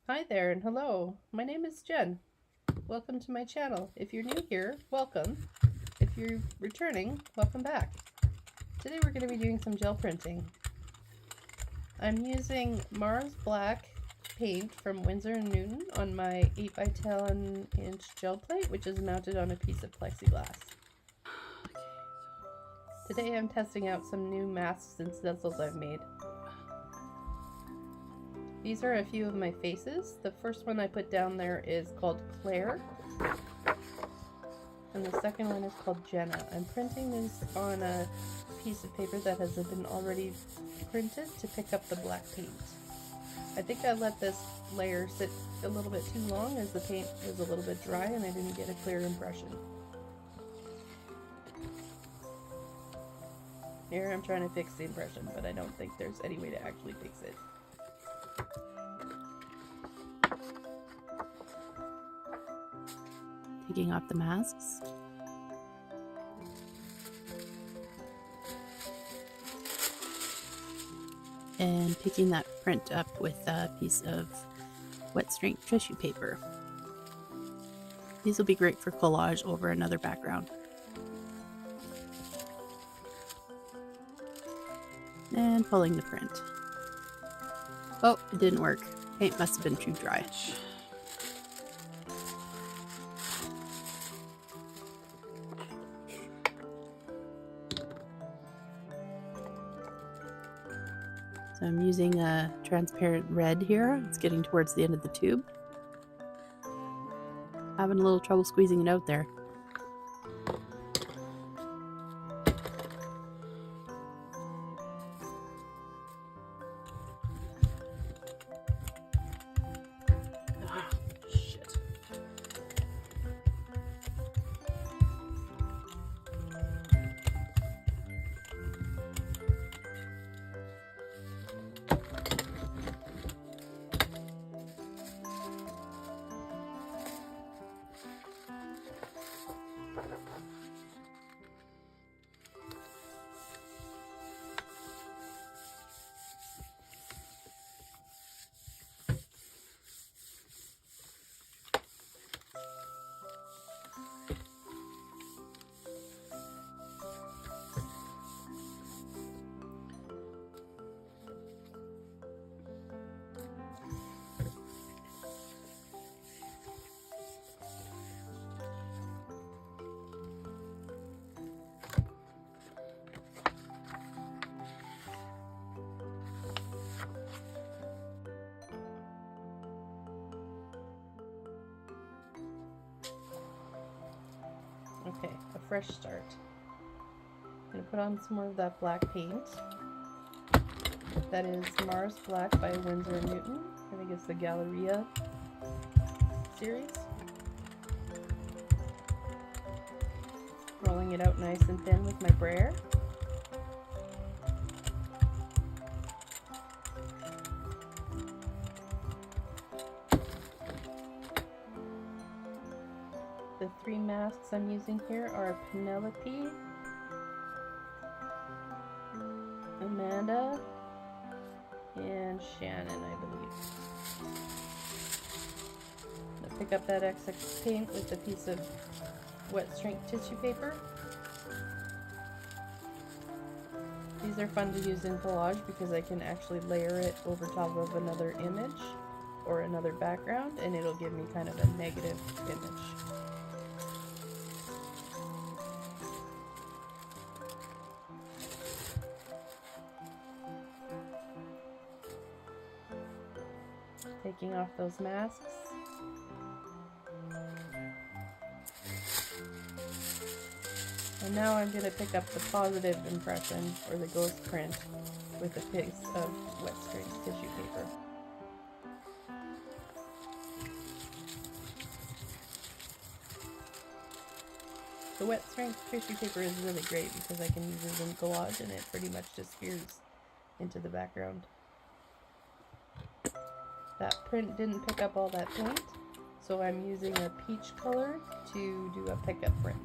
Hi there and hello. My name is Jen. Welcome to my channel. If you're new here, welcome. If you're returning, welcome back. Today we're going to be doing some gel printing. I'm using Mars Black paint from Winsor & Newton on my 8x10 inch gel plate, which is mounted on a piece of plexiglass. Today I'm testing out some new masks and stencils I've made. These are a few of my faces. The first one I put down there is called Claire, and the second one is called Jenna. I'm printing this on a piece of paper that has been already printed to pick up the black paint. I think I let this layer sit a little bit too long as the paint was a little bit dry and I didn't get a clear impression. Here I'm trying to fix the impression, but I don't think there's any way to actually fix it. Taking off the masks. And picking that print up with a piece of wet strength tissue paper. These will be great for collage over another background. And pulling the print. Oh, it didn't work. Paint must have been too dry. So I'm using a transparent red here. It's getting towards the end of the tube. Having a little trouble squeezing it out there. Okay, a fresh start. I'm going to put on some more of that black paint. That is Mars Black by Winsor & Newton. I think it's the Galleria series. Rolling it out nice and thin with my brayer. The three masks I'm using here are Penelope, Amanda, and Shannon, I believe. I'll pick up that excess paint with a piece of wet strength tissue paper. These are fun to use in collage because I can actually layer it over top of another image or another background and it'll give me kind of a negative image. Taking off those masks. And now I'm going to pick up the positive impression, or the ghost print, with a piece of wet strength tissue paper. The wet strength tissue paper is really great because I can use it in collage and it pretty much just smears into the background. That print didn't pick up all that paint, so I'm using a peach color to do a pickup print.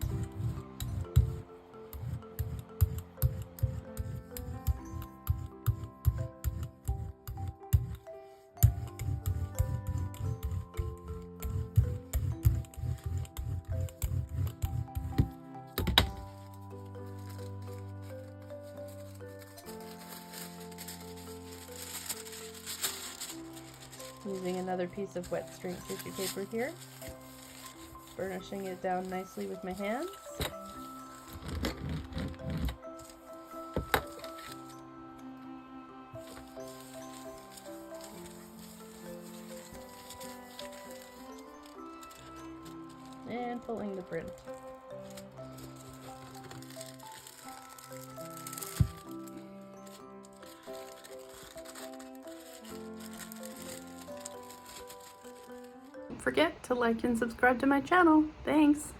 Using another piece of wet strength tissue paper here, burnishing it down nicely with my hands. And pulling the print. Don't forget to like and subscribe to my channel. Thanks!